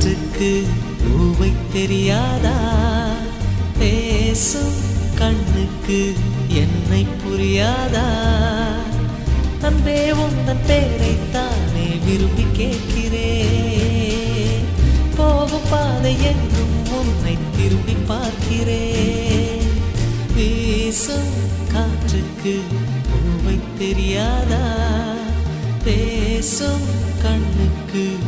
காற்றுக்கு பூவை தெரியாதா? பேசும் கண்ணுக்கு என்னை புரியாதா? அன்பே உந்தன் பேரைத்தானே விரும்பி கேட்கிறேன். போகும் பாதை எங்கும் உன்னை திரும்பி பார்க்கிறேன். வீசும் காற்றுக்கு பூவை தெரியாதா? பேசும் கண்ணுக்கு